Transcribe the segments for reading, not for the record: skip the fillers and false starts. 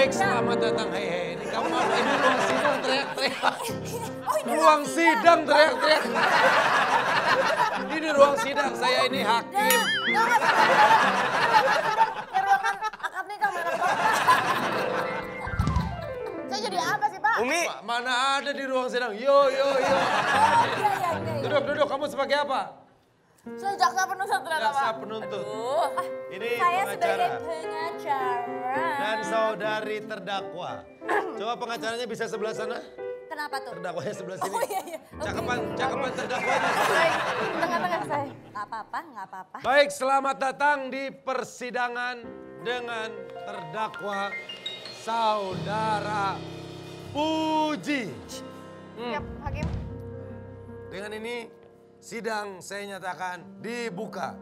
Baik, selamat datang. Hei, ini kamu apa? Ini ruang sidang teriak-teriak. Ruang sidang teriak-teriak. Ini ruang sidang, saya ini hakim. Ruangan akad nikah mana? Saya jadi apa sih, Pak? Umi. Mana ada di ruang sidang? Yo. Iya. Duduk, kamu sebagai apa? Saya jaksa penuntut ternyata, Pak. Jaksa penuntut. Ini Saya pengacara. sebagai pengacara. Dan saudari terdakwa. Coba pengacaranya bisa sebelah sana. Kenapa tuh? Terdakwanya sebelah sini. Oh iya. Cakapan terdakwanya. Tengah-tengah saya. Nggak apa-apa. Baik, selamat datang di persidangan dengan terdakwa Saudara Puji. Siap, Hakim. Dengan ini sidang saya nyatakan dibuka.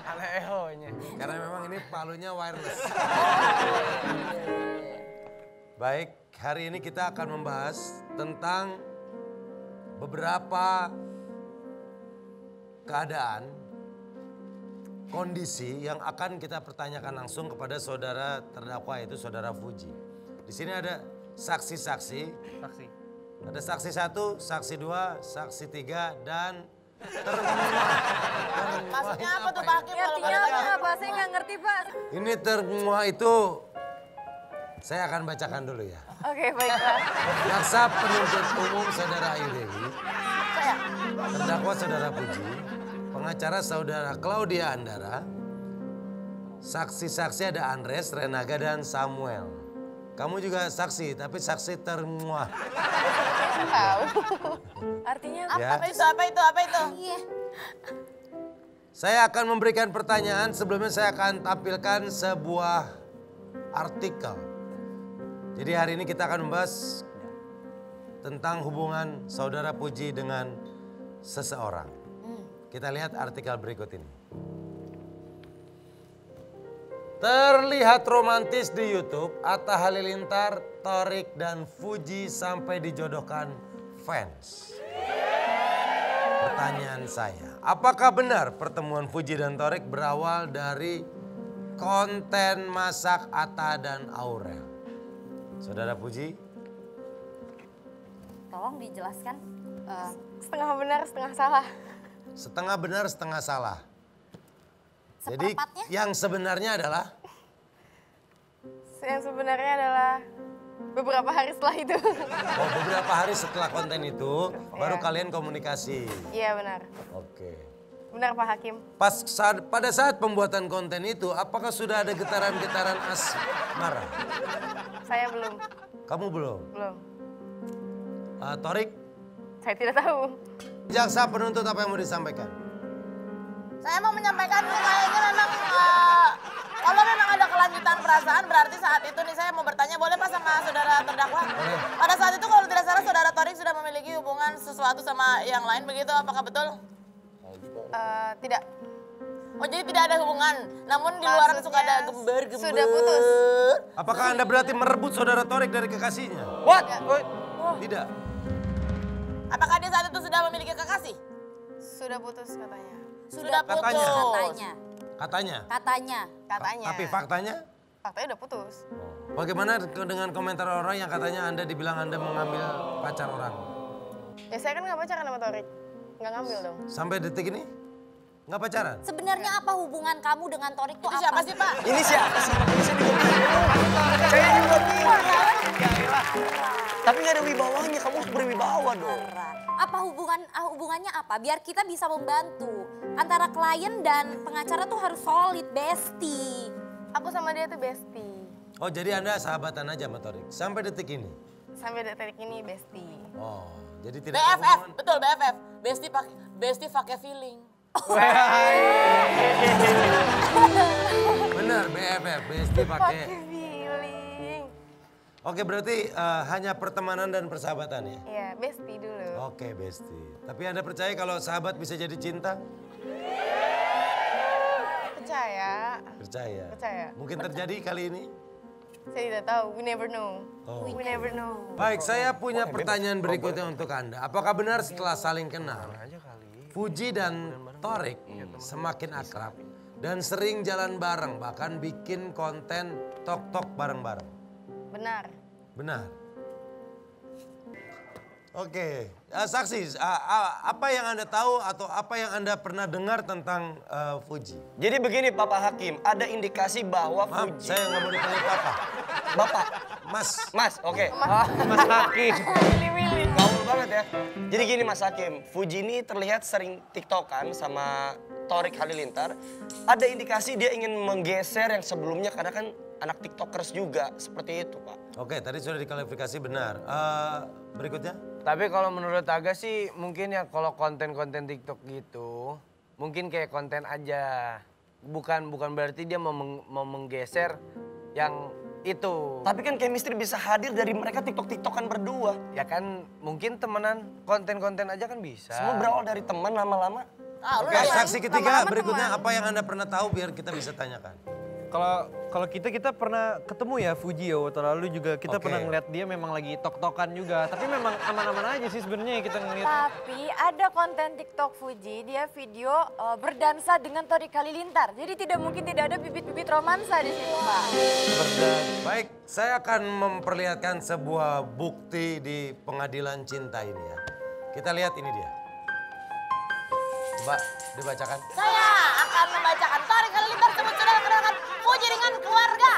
Alehonya. Karena memang ini palunya wireless. Baik, hari ini kita akan membahas tentang beberapa keadaan, kondisi yang akan kita pertanyakan langsung kepada saudara terdakwa, yaitu saudara Puji. Di sini ada saksi-saksi. Ada saksi 1, saksi 2, saksi 3, dan termuah. Maksudnya apa tuh, Pak Hakim? Artinya apa? Saya nggak ngerti, Pak. Ini termuah itu saya akan bacakan dulu ya. Oke, baik, Pak. Jaksa penuntut umum saudara Ayu Dewi, Saya. terdakwa saudara Puji, pengacara saudara Claudia Andara, saksi-saksi ada Andres, Renaga, dan Samuel. Kamu juga saksi, tapi saksi termuah. Saya tahu. Artinya apa? Ya. Apa itu? Iya. Saya akan memberikan pertanyaan, sebelumnya saya akan tampilkan sebuah artikel. Jadi hari ini kita akan membahas tentang hubungan saudara Puji dengan seseorang. Kita lihat artikel berikut ini. Terlihat romantis di YouTube, Atta Halilintar, Thorik, dan Puji sampai dijodohkan fans. Pertanyaan saya, apakah benar pertemuan Puji dan Thorik berawal dari konten masak Atta dan Aurel? Saudara Puji? Tolong dijelaskan. Setengah benar, setengah salah. Setengah benar, setengah salah. Jadi Seperempatnya? yang sebenarnya adalah? Yang sebenarnya adalah beberapa hari setelah itu. Oh, beberapa hari setelah konten itu baru Iya. kalian komunikasi. Iya, benar. Oke. Benar, Pak Hakim. Pada saat pembuatan konten itu, apakah sudah ada getaran-getaran asmara? Saya belum. Kamu belum? Belum. Thorik, Saya tidak tahu. jaksa penuntut apa yang mau disampaikan? Saya mau menyampaikan kayaknya memang kalau memang ada kelanjutan perasaan berarti saat itu nih saya mau bertanya, boleh Pak sama saudara terdakwa? Boleh. Pada saat itu kalau tidak salah saudara Thorik sudah memiliki hubungan sesuatu sama yang lain begitu, apakah betul? Tidak. Oh jadi tidak ada hubungan, namun di luar suka ada gembar-gembar. Sudah putus. Apakah Anda berarti merebut saudara Thorik dari kekasihnya? What? Tidak. Apakah dia saat itu sudah memiliki kekasih? Sudah putus katanya. Sudah putus. Katanya. Katanya. Katanya. Katanya. Tapi faktanya? Faktanya udah putus. Bagaimana dengan komentar orang yang katanya Anda dibilang Anda mengambil pacar orang? Ya saya kan nggak pacaran sama Thorik. Nggak ngambil dong. Sampai detik ini? Nggak pacaran? Sebenarnya apa hubungan kamu dengan Thorik tuh Itu apa? siapa sih, Pak? Ini siapa sih? Ini saya juga bingung. Saya juga bingung. Ya elah. Tapi nggak ada wibawanya, kamu harus berwibawa dong. Apa hubungannya apa? Biar kita bisa membantu. Antara klien dan pengacara tuh harus solid, bestie. Aku sama dia tuh bestie. Oh, jadi Anda sahabatan aja sama Thorik? Sampai detik ini? Sampai detik ini bestie. Oh, jadi tidak ada BFF, hubungan. betul BFF. Bestie pakai feeling. Benar, BFF, bestie pakai. Feeling. Oke, berarti hanya pertemanan dan persahabatan ya? Iya, bestie dulu. Oke, bestie. Tapi Anda percaya kalau sahabat bisa jadi cinta? Percaya. Percaya. Percaya. Mungkin terjadi kali ini? Saya tidak tahu, we never know. Oh. We never know. Baik, saya punya pertanyaan berikutnya untuk Anda. Apakah benar setelah saling kenal, Puji dan Thorik semakin akrab dan sering jalan bareng, bahkan bikin konten tok-tok bareng-bareng. Benar. Benar. Oke, saksi, apa yang Anda tahu atau apa yang Anda pernah dengar tentang Fuji? Jadi begini Bapak Hakim, ada indikasi bahwa Maaf, Fuji... saya nggak mau dipanggil Papa. Bapak, Mas. Mas, oke. Mas Hakim. Gaul banget ya. Jadi gini Mas Hakim, Fuji ini terlihat sering tiktokan sama Thorik Halilintar. Ada indikasi dia ingin menggeser yang sebelumnya karena kan anak tiktokers juga, seperti itu Pak. Oke, tadi sudah diklarifikasi benar. Berikutnya? Tapi kalau menurut Aga sih mungkin ya kalau konten-konten TikTok gitu, mungkin kayak konten aja. Bukan berarti dia mau menggeser yang itu. Tapi kan chemistry bisa hadir dari mereka tiktokan berdua. Ya kan mungkin temenan konten-konten aja kan bisa. Semua berawal dari teman lama-lama. Oke, saksi ketiga berikutnya apa yang Anda pernah tahu biar kita bisa tanyakan. Kalau kita pernah ketemu ya Fuji ya waktu lalu juga kita Oke. pernah ngeliat dia memang lagi tok-tokan juga. Tapi memang aman-aman aja sih sebenarnya kita ngeliat. Tapi ada konten TikTok Fuji, dia video berdansa dengan Thorik Halilintar. Jadi tidak mungkin tidak ada bibit-bibit romansa di situ, Pak. Baik, saya akan memperlihatkan sebuah bukti di pengadilan cinta ini ya. Kita lihat ini dia. Coba dibacakan. Saya akan membacakan Thorik Halilintar sebut saudara kenalkan Fuji dengan keluarga.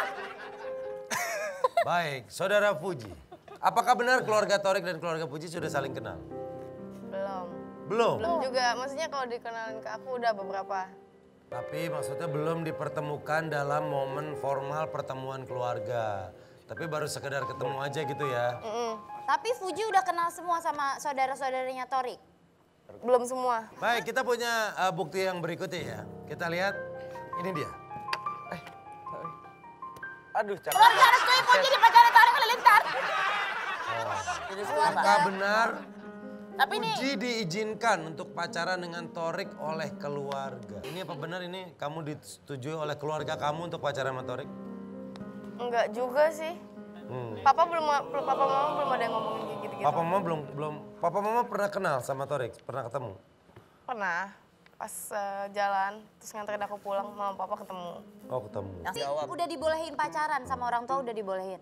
Baik, saudara Fuji. Apakah benar keluarga Thorik dan keluarga Fuji sudah saling kenal? Belum. Belum. Belum juga, maksudnya kalau dikenalin ke aku udah beberapa. Tapi maksudnya belum dipertemukan dalam momen formal pertemuan keluarga. Tapi baru sekedar ketemu aja gitu ya. Tapi Fuji udah kenal semua sama saudara-saudaranya Thorik. Belum semua. Baik, kita punya bukti yang berikutnya ya. Kita lihat, ini dia. Aduh, cakep. Keluarga restui Fuji di pacaran Thorik Halilintar. Apakah benar Tapi ini Fuji diizinkan untuk pacaran dengan Thorik oleh keluarga? Ini apa benar ini kamu disetujui oleh keluarga kamu untuk pacaran sama Thorik? Enggak juga sih. Papa mama belum ada yang ngomongin kayak gitu-gitu. Papa mama belum. Papa mama pernah kenal sama Thorik? Pernah ketemu? Pernah. Pas jalan, terus nganterin aku pulang, mama papa ketemu. Oh, ketemu. Tapi udah dibolehin pacaran sama orang tua udah dibolehin.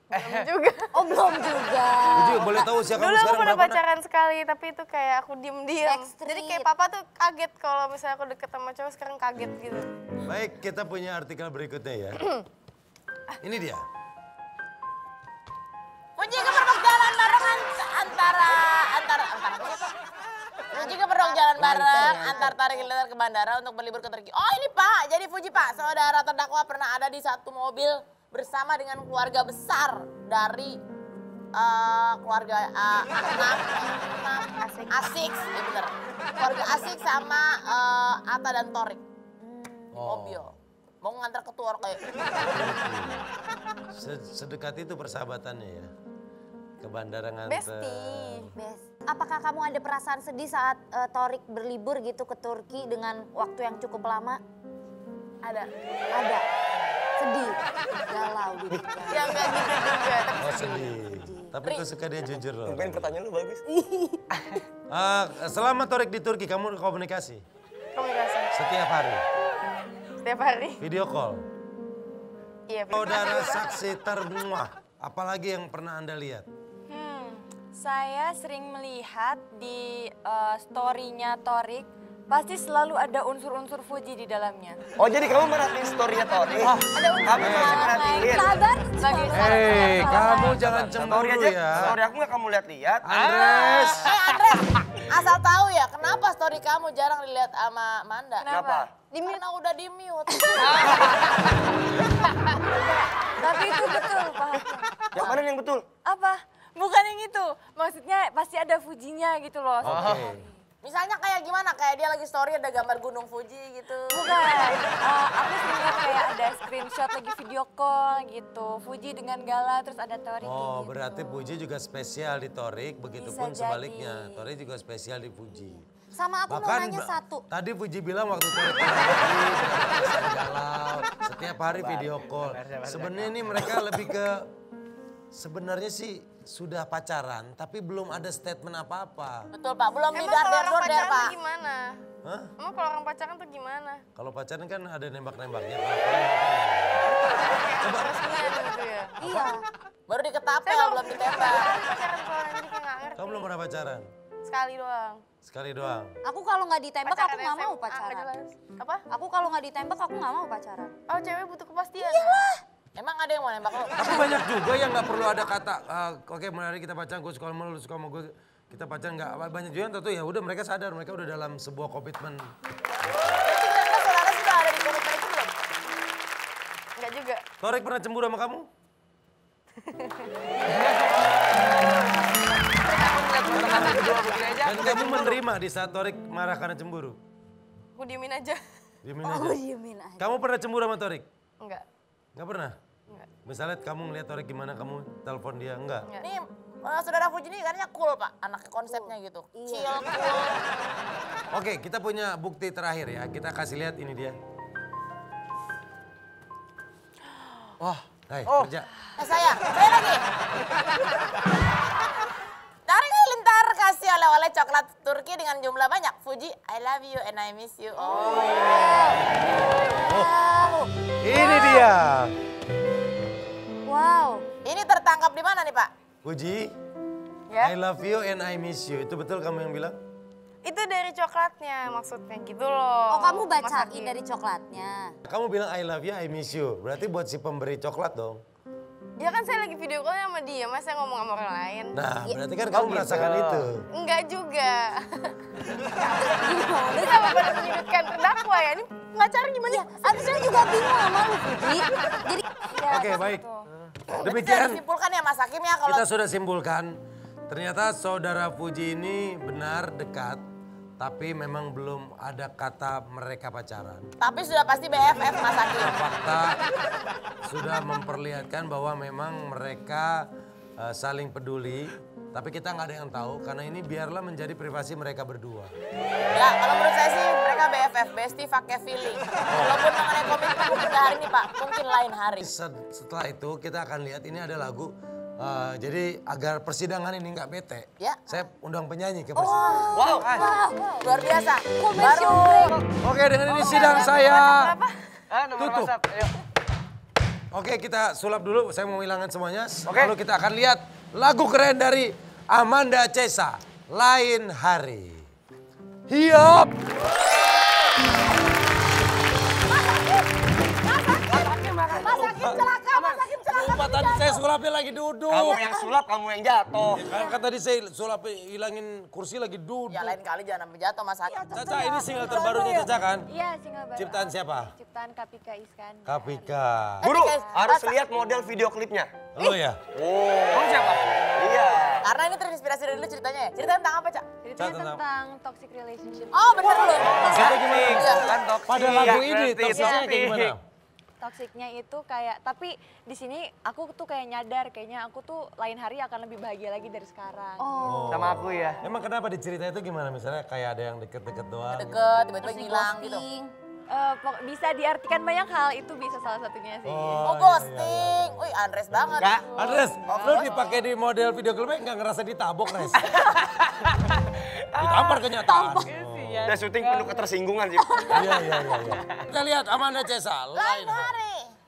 Belum juga. Oh belum juga. Fuji, boleh tahu usia kamu Dulu aku sekarang pernah berapa? Nak? pacaran sekali, tapi itu kayak aku diem-diem. Backstreet. Jadi kayak papa tuh kaget kalau misalnya aku deket sama cowok, sekarang kaget gitu. Baik, kita punya artikel berikutnya ya. Ini dia. Fuji kepergok jalan bareng antara Fuji kepergok jalan bareng antar Thorik Halilintar ke bandara untuk berlibur ke Turki. Oh ini Pak, jadi Fuji Pak, saudara terdakwa pernah ada di satu mobil bersama dengan keluarga besar dari keluarga Asik, ya bener. Keluarga Asik sama Atta dan Thorik. Mobil. Mau ngantar ke Turki kayak. Sedekat itu persahabatannya ya. Ke bandara nganter. Besti. Apakah kamu ada perasaan sedih saat Thorik berlibur gitu ke Turki dengan waktu yang cukup lama? Ada. Ada. Sedih. Galau gitu. Ya enggak gitu juga. Oh sedih. Tapi aku suka dia jujur loh. Mungkin pertanyaan lu bagus. Selama Thorik di Turki kamu komunikasi? Komunikasi. Setiap hari? Setiap hari. Video call? Iya. Saudara saksi termuah, apalagi yang pernah Anda lihat? Saya sering melihat di story-nya Thorik, pasti selalu ada unsur-unsur Fuji di dalamnya. Oh jadi kamu merhatiin story-nya Thorik? Ada unsur Kamu masih merhatiin? sabar. Hei, kamu jangan Story cemburu aja, ya. story aku nggak kamu lihat-lihat. Andres. Andres, asal tahu ya kenapa story kamu jarang dilihat sama Manda? Kenapa? Karena udah di mute. Tapi itu betul, Pak. Yang mana yang betul? Apa? Bukan yang itu. Maksudnya pasti ada Fujinya gitu loh. Oke. Misalnya kayak gimana? Kayak dia lagi story ada gambar gunung Fuji gitu. Bukan. Aku sering lihat kayak ada screenshot lagi video call gitu. Fuji dengan Gala terus ada Thorik Oh, gitu. berarti Fuji juga spesial di Thorik, begitupun Bisa sebaliknya. jadi. Thorik juga spesial di Fuji. Sama aku mau nanya satu. Tadi Fuji bilang waktu Thorik lagi galau, setiap hari video call. Sebenarnya ini mereka lebih ke, sebenarnya sih sudah pacaran, tapi belum ada statement apa-apa. Betul Pak, belum Emang midar kalau orang der pacaran Pak. gimana? Hah? Emang kalau orang pacaran tuh gimana? Kalau pacaran kan ada nembak-nembaknya. Terus gimana gitu ya? Iya. Baru diketapel, belum ditembak. Pacaran soalnya jadi kayak nggak ngerti. Kamu belum pernah pacaran? Sekali doang. Sekali doang. Aku kalau nggak ditembak aku nggak mau SMA, nggak pacaran. jelas. Apa? Aku kalau nggak ditembak aku nggak mau pacaran. Oh cewek butuh kepastian. Emang ada yang mau nembak lo? Tapi banyak juga yang nggak perlu ada kata, oke mari kita pacaran, gue suka sama lu suka sama gue. Kita pacaran nggak, banyak juga yang tentu ya udah mereka sadar, mereka udah dalam sebuah komitmen. Berarti kira-kira saudara sudah ada di komitmen itu belum? Enggak juga. Torik pernah cemburu sama kamu? Dan kamu menerima di saat Torik marah karena cemburu? Aku diemin aja. Diemin aja. Diemin aja. Kamu pernah cemburu sama Torik? Enggak. Nggak pernah? Enggak. Misalnya kamu ngeliat Torik gimana, kamu telepon dia, enggak? Ini saudara Fuji ini katanya cool pak, anaknya konsepnya gitu. Chill, cool. Oke, kita punya bukti terakhir ya, kita kasih lihat ini dia. Wah, hai, kerja. Saya lagi. Tarik Halilintar kasih oleh-oleh coklat Turki dengan jumlah banyak. Fuji, I love you and I miss you. Oh. Ini dia. Wow. Ini tertangkap di mana nih pak? Puji, Ya. I love you and I miss you. Itu betul kamu yang bilang? Itu dari coklatnya maksudnya gitu loh. Oh kamu Mas bacain Hakim. dari coklatnya. Kamu bilang I love you, I miss you. Berarti buat si pemberi coklat dong. Ya kan saya lagi video call sama dia, masa ngomong sama orang lain? Nah, berarti kan kamu merasakan itu. Enggak juga. Ini sama pada menyudutkan terdakwa ya? Ini pengacara gimana? Abis itu juga bingung sama lu Fuji. Jadi Oke, baik. Sudah Demikian disimpulkan ya Mas Hakim ya kalau kita sudah simpulkan. Ternyata saudara Fuji ini benar dekat. Tapi memang belum ada kata mereka pacaran. tapi sudah pasti BFF Mas Hakim. Fakta sudah memperlihatkan bahwa memang mereka saling peduli. Tapi kita nggak ada yang tahu karena ini biarlah menjadi privasi mereka berdua. Ya kalau menurut saya sih mereka BFF, bestie pakai feeling. Walaupun mengenai komitmen mungkin nggak hari ini pak, mungkin lain hari. Setelah itu kita akan lihat ini ada lagu. Jadi agar persidangan ini nggak bete, Ya. saya undang penyanyi ke persidangan. Wow. Luar biasa. commercial Baru break. Oke, dengan ini sidang saya Nomor tutup. WhatsApp. Ayo. Oke, kita sulap dulu. Saya mau hilangkan semuanya. Lalu kita akan lihat lagu keren dari Amanda Cesa, Lain Hari. Hiop. Lupa tadi saya sulapnya lagi duduk. Kamu yang sulap, kamu yang jatuh. Kan tadi saya sulap hilangin kursi lagi duduk. ya lain kali jangan sampai jatuh Mas Hakim. Caca, ini single terbarunya Caca kan? Iya, single baru. Ciptaan siapa? Ciptaan Kapika Iskan. Kapika. Guru, guys, harus Masa- lihat model video klipnya. Lo ya? Kamu siapa? Iya. Karena ini terinspirasi dari lu ceritanya ya. Ceritanya tentang apa Cak? Ceritanya Tentang- tentang toxic relationship. Oh bener lu. Maksudnya gimana? Iya. Kan toksik. Pada lagu ini Ngerti, toksisnya kayak toksik. gimana? Toksiknya itu kayak, tapi di sini aku tuh kayak nyadar kayaknya aku tuh lain hari akan lebih bahagia lagi dari sekarang. Oh. Sama aku ya. Emang kenapa di cerita itu gimana? Misalnya kayak ada yang deket-deket doang. Deket, tiba-tiba Terus ngilang gitu. ghosting. Bisa diartikan banyak hal, itu bisa salah satunya sih. Oh ghosting. Wih Andres banget. Enggak. Andres, lu dipakai di model video klipnya nggak ngerasa ditabok, Res? Ditampar kenyataan. Udah syuting penuh ketersinggungan sih. Iya. Kita lihat Amanda Cesa, Lain Hari.